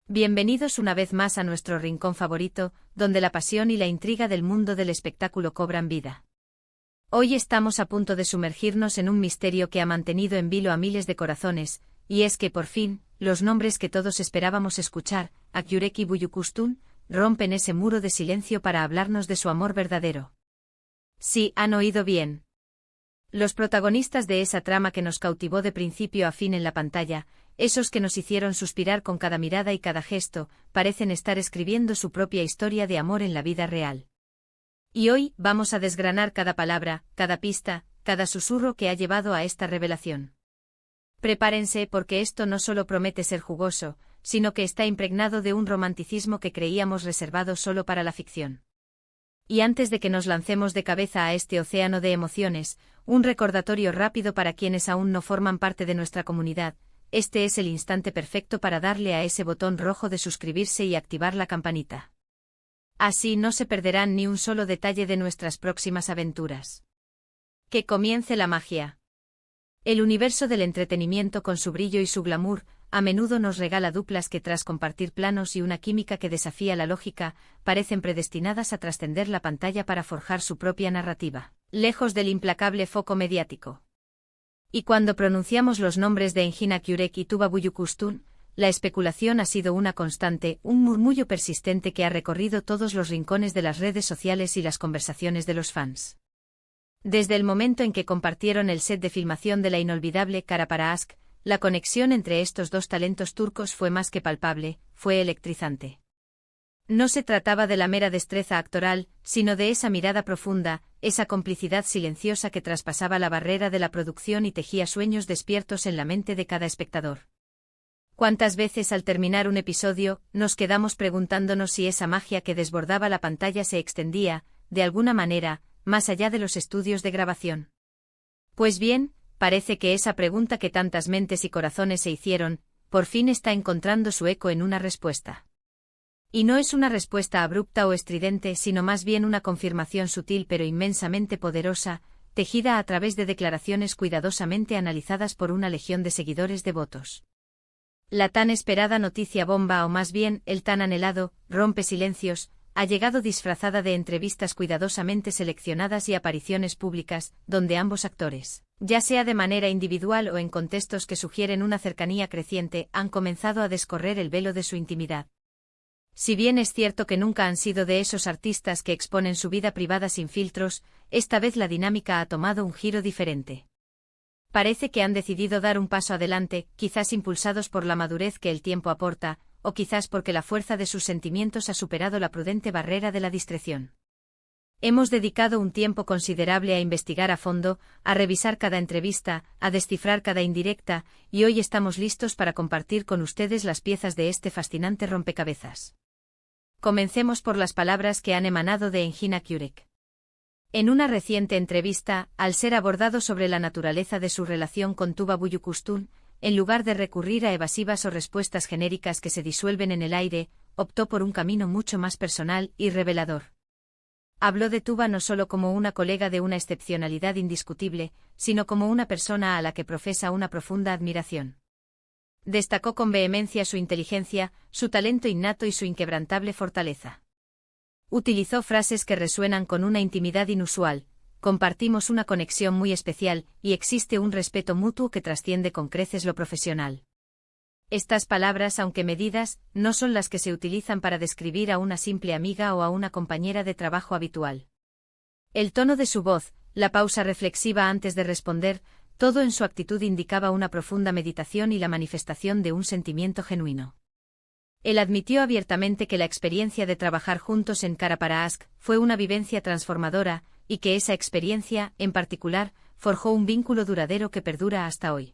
Bienvenidos una vez más a nuestro rincón favorito, donde la pasión y la intriga del mundo del espectáculo cobran vida. Hoy estamos a punto de sumergirnos en un misterio que ha mantenido en vilo a miles de corazones, y es que por fin, los nombres que todos esperábamos escuchar, Akyurek y Büyüküstün, rompen ese muro de silencio para hablarnos de su amor verdadero. Sí, han oído bien. Los protagonistas de esa trama que nos cautivó de principio a fin en la pantalla, esos que nos hicieron suspirar con cada mirada y cada gesto, parecen estar escribiendo su propia historia de amor en la vida real. Y hoy vamos a desgranar cada palabra, cada pista, cada susurro que ha llevado a esta revelación. Prepárense porque esto no solo promete ser jugoso, sino que está impregnado de un romanticismo que creíamos reservado solo para la ficción. Y antes de que nos lancemos de cabeza a este océano de emociones, un recordatorio rápido para quienes aún no forman parte de nuestra comunidad. Este es el instante perfecto para darle a ese botón rojo de suscribirse y activar la campanita. Así no se perderán ni un solo detalle de nuestras próximas aventuras. Que comience la magia. El universo del entretenimiento con su brillo y su glamour, a menudo nos regala duplas que tras compartir planos y una química que desafía la lógica, parecen predestinadas a trascender la pantalla para forjar su propia narrativa, lejos del implacable foco mediático. Y cuando pronunciamos los nombres de Engin Akyurek y Tuba Büyüküstün, la especulación ha sido una constante, un murmullo persistente que ha recorrido todos los rincones de las redes sociales y las conversaciones de los fans. Desde el momento en que compartieron el set de filmación de la inolvidable Kara para Aşk, la conexión entre estos dos talentos turcos fue más que palpable, fue electrizante. No se trataba de la mera destreza actoral, sino de esa mirada profunda, esa complicidad silenciosa que traspasaba la barrera de la producción y tejía sueños despiertos en la mente de cada espectador. ¿Cuántas veces al terminar un episodio, nos quedamos preguntándonos si esa magia que desbordaba la pantalla se extendía, de alguna manera, más allá de los estudios de grabación? Pues bien, parece que esa pregunta que tantas mentes y corazones se hicieron, por fin está encontrando su eco en una respuesta. Y no es una respuesta abrupta o estridente, sino más bien una confirmación sutil pero inmensamente poderosa, tejida a través de declaraciones cuidadosamente analizadas por una legión de seguidores devotos. La tan esperada noticia bomba, o más bien, el tan anhelado, rompe silencios, ha llegado disfrazada de entrevistas cuidadosamente seleccionadas y apariciones públicas, donde ambos actores, ya sea de manera individual o en contextos que sugieren una cercanía creciente, han comenzado a descorrer el velo de su intimidad. Si bien es cierto que nunca han sido de esos artistas que exponen su vida privada sin filtros, esta vez la dinámica ha tomado un giro diferente. Parece que han decidido dar un paso adelante, quizás impulsados por la madurez que el tiempo aporta, o quizás porque la fuerza de sus sentimientos ha superado la prudente barrera de la discreción. Hemos dedicado un tiempo considerable a investigar a fondo, a revisar cada entrevista, a descifrar cada indirecta, y hoy estamos listos para compartir con ustedes las piezas de este fascinante rompecabezas. Comencemos por las palabras que han emanado de Engin Akyurek. En una reciente entrevista, al ser abordado sobre la naturaleza de su relación con Tuba Büyüküstün, en lugar de recurrir a evasivas o respuestas genéricas que se disuelven en el aire, optó por un camino mucho más personal y revelador. Habló de Tuba no solo como una colega de una excepcionalidad indiscutible, sino como una persona a la que profesa una profunda admiración. Destacó con vehemencia su inteligencia, su talento innato y su inquebrantable fortaleza. Utilizó frases que resuenan con una intimidad inusual: compartimos una conexión muy especial, y existe un respeto mutuo que trasciende con creces lo profesional. Estas palabras, aunque medidas, no son las que se utilizan para describir a una simple amiga o a una compañera de trabajo habitual. El tono de su voz, la pausa reflexiva antes de responder, todo en su actitud indicaba una profunda meditación y la manifestación de un sentimiento genuino. Él admitió abiertamente que la experiencia de trabajar juntos en Kara para Aşk fue una vivencia transformadora, y que esa experiencia, en particular, forjó un vínculo duradero que perdura hasta hoy.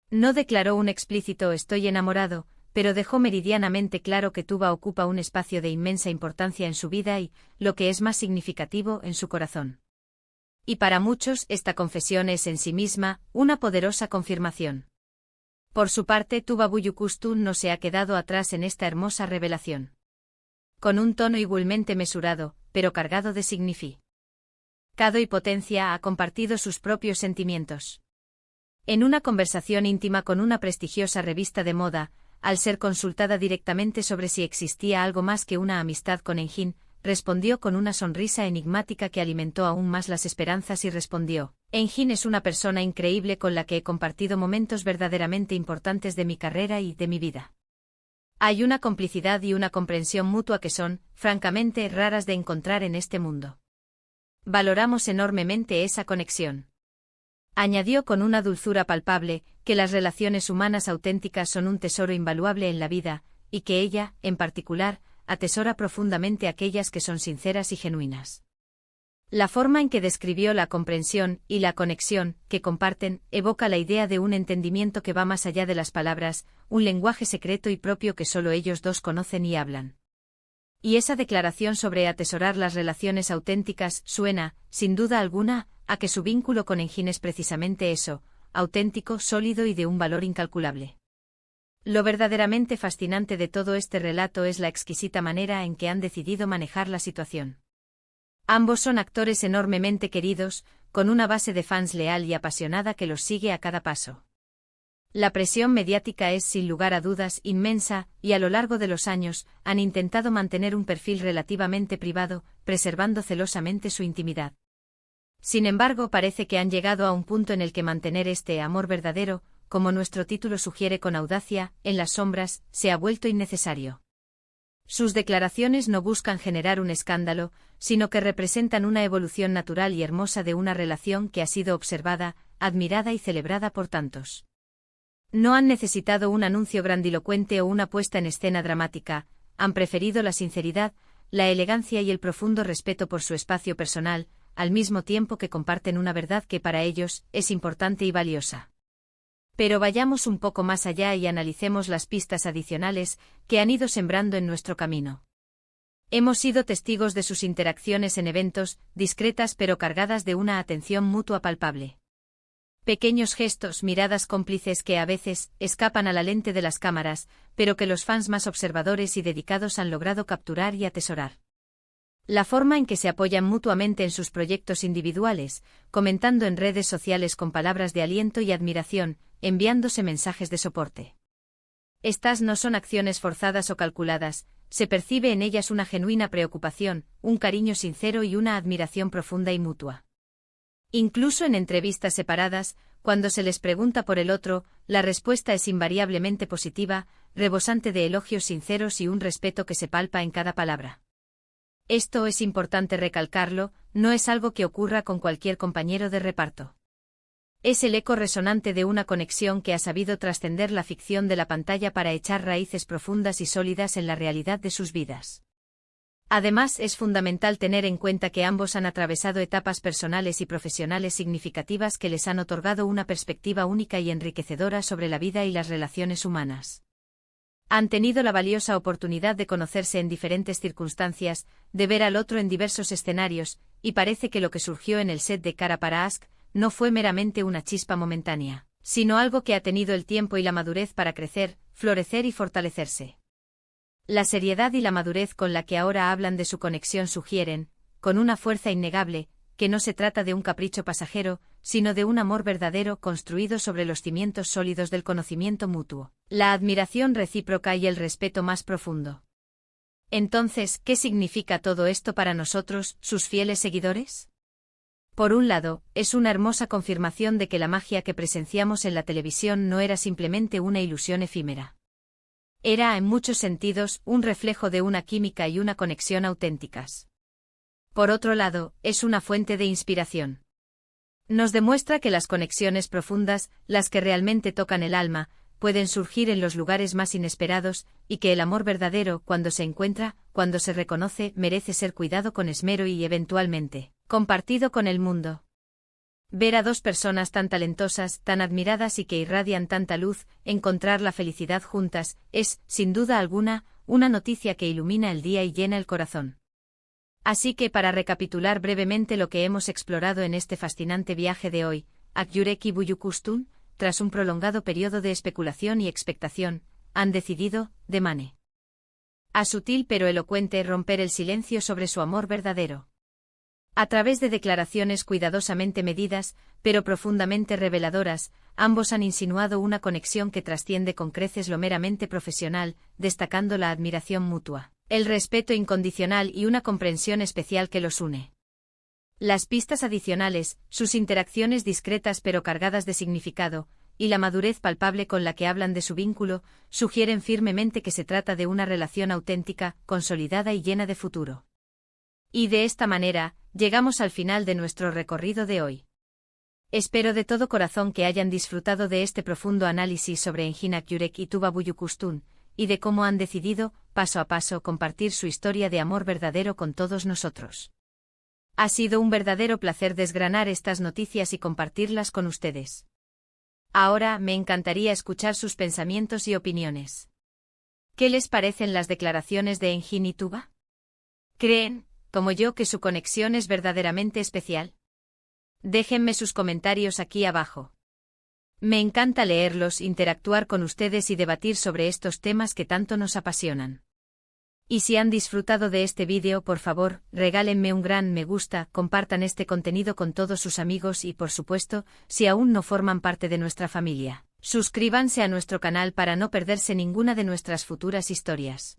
No declaró un explícito "estoy enamorado", pero dejó meridianamente claro que Tuba ocupa un espacio de inmensa importancia en su vida y, lo que es más significativo, en su corazón. Y para muchos esta confesión es en sí misma una poderosa confirmación. Por su parte, Tuba Büyüküstün no se ha quedado atrás en esta hermosa revelación. Con un tono igualmente mesurado, pero cargado de significado y potencia, ha compartido sus propios sentimientos. En una conversación íntima con una prestigiosa revista de moda, al ser consultada directamente sobre si existía algo más que una amistad con Engin, respondió con una sonrisa enigmática que alimentó aún más las esperanzas y respondió: Engin es una persona increíble con la que he compartido momentos verdaderamente importantes de mi carrera y de mi vida. Hay una complicidad y una comprensión mutua que son, francamente, raras de encontrar en este mundo. Valoramos enormemente esa conexión. Añadió con una dulzura palpable, que las relaciones humanas auténticas son un tesoro invaluable en la vida, y que ella, en particular, atesora profundamente aquellas que son sinceras y genuinas. La forma en que describió la comprensión y la conexión que comparten evoca la idea de un entendimiento que va más allá de las palabras, un lenguaje secreto y propio que solo ellos dos conocen y hablan. Y esa declaración sobre atesorar las relaciones auténticas suena, sin duda alguna, a que su vínculo con Engin es precisamente eso, auténtico, sólido y de un valor incalculable. Lo verdaderamente fascinante de todo este relato es la exquisita manera en que han decidido manejar la situación. Ambos son actores enormemente queridos, con una base de fans leal y apasionada que los sigue a cada paso. La presión mediática es sin lugar a dudas inmensa, y a lo largo de los años han intentado mantener un perfil relativamente privado, preservando celosamente su intimidad. Sin embargo, parece que han llegado a un punto en el que mantener este amor verdadero, como nuestro título sugiere con audacia, en las sombras, se ha vuelto innecesario. Sus declaraciones no buscan generar un escándalo, sino que representan una evolución natural y hermosa de una relación que ha sido observada, admirada y celebrada por tantos. No han necesitado un anuncio grandilocuente o una puesta en escena dramática, han preferido la sinceridad, la elegancia y el profundo respeto por su espacio personal, al mismo tiempo que comparten una verdad que para ellos es importante y valiosa. Pero vayamos un poco más allá y analicemos las pistas adicionales que han ido sembrando en nuestro camino. Hemos sido testigos de sus interacciones en eventos, discretas pero cargadas de una atención mutua palpable. Pequeños gestos, miradas cómplices que a veces escapan a la lente de las cámaras, pero que los fans más observadores y dedicados han logrado capturar y atesorar. La forma en que se apoyan mutuamente en sus proyectos individuales, comentando en redes sociales con palabras de aliento y admiración, enviándose mensajes de soporte. Estas no son acciones forzadas o calculadas, se percibe en ellas una genuina preocupación, un cariño sincero y una admiración profunda y mutua. Incluso en entrevistas separadas, cuando se les pregunta por el otro, la respuesta es invariablemente positiva, rebosante de elogios sinceros y un respeto que se palpa en cada palabra. Esto es importante recalcarlo, no es algo que ocurra con cualquier compañero de reparto. Es el eco resonante de una conexión que ha sabido trascender la ficción de la pantalla para echar raíces profundas y sólidas en la realidad de sus vidas. Además, es fundamental tener en cuenta que ambos han atravesado etapas personales y profesionales significativas que les han otorgado una perspectiva única y enriquecedora sobre la vida y las relaciones humanas. Han tenido la valiosa oportunidad de conocerse en diferentes circunstancias, de ver al otro en diversos escenarios, y parece que lo que surgió en el set de Cara para Ask no fue meramente una chispa momentánea, sino algo que ha tenido el tiempo y la madurez para crecer, florecer y fortalecerse. La seriedad y la madurez con la que ahora hablan de su conexión sugieren, con una fuerza innegable, que no se trata de un capricho pasajero, sino de un amor verdadero construido sobre los cimientos sólidos del conocimiento mutuo, la admiración recíproca y el respeto más profundo. Entonces, ¿qué significa todo esto para nosotros, sus fieles seguidores? Por un lado, es una hermosa confirmación de que la magia que presenciamos en la televisión no era simplemente una ilusión efímera. Era, en muchos sentidos, un reflejo de una química y una conexión auténticas. Por otro lado, es una fuente de inspiración. Nos demuestra que las conexiones profundas, las que realmente tocan el alma, pueden surgir en los lugares más inesperados, y que el amor verdadero, cuando se encuentra, cuando se reconoce, merece ser cuidado con esmero y, eventualmente, compartido con el mundo. Ver a dos personas tan talentosas, tan admiradas y que irradian tanta luz, encontrar la felicidad juntas, es, sin duda alguna, una noticia que ilumina el día y llena el corazón. Así que para recapitular brevemente lo que hemos explorado en este fascinante viaje de hoy, Akyurek y Buyukustun, tras un prolongado periodo de especulación y expectación, han decidido, de manera sutil pero elocuente, romper el silencio sobre su amor verdadero. A través de declaraciones cuidadosamente medidas, pero profundamente reveladoras. Ambos han insinuado una conexión que trasciende con creces lo meramente profesional, destacando la admiración mutua, el respeto incondicional y una comprensión especial que los une. Las pistas adicionales, sus interacciones discretas pero cargadas de significado, y la madurez palpable con la que hablan de su vínculo, sugieren firmemente que se trata de una relación auténtica, consolidada y llena de futuro. Y de esta manera, llegamos al final de nuestro recorrido de hoy. Espero de todo corazón que hayan disfrutado de este profundo análisis sobre Enginak Yurek y Tuba Büyüküstün, y de cómo han decidido, paso a paso, compartir su historia de amor verdadero con todos nosotros. Ha sido un verdadero placer desgranar estas noticias y compartirlas con ustedes. Ahora me encantaría escuchar sus pensamientos y opiniones. ¿Qué les parecen las declaraciones de Engin y Tuba? ¿Creen, como yo, que su conexión es verdaderamente especial? Déjenme sus comentarios aquí abajo. Me encanta leerlos, interactuar con ustedes y debatir sobre estos temas que tanto nos apasionan. Y si han disfrutado de este vídeo, por favor, regálenme un gran me gusta, compartan este contenido con todos sus amigos y, por supuesto, si aún no forman parte de nuestra familia, suscríbanse a nuestro canal para no perderse ninguna de nuestras futuras historias.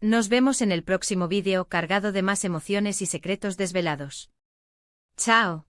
Nos vemos en el próximo vídeo cargado de más emociones y secretos desvelados. ¡Chao!